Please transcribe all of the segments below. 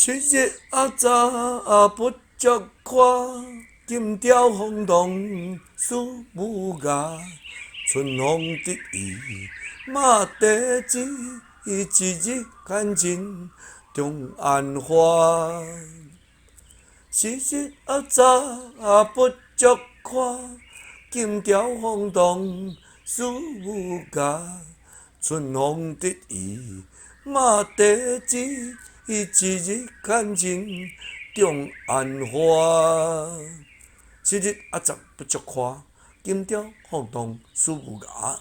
昔日早不足看，今朝风动思无涯。春风得意马蹄子，一日看尽中安花。昔日早不足看，今朝风动思无涯。春风得意马蹄子，一日看尽中安花。昔日早不足看，今朝风动思无涯。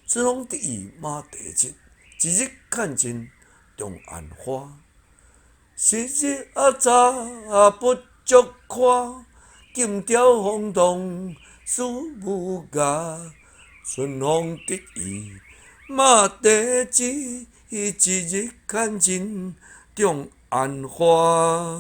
春风得意马蹄疾，一日看尽中安花。昔日早不足看，今朝风动思无涯。春风得意马蹄疾，一日看尽中安花。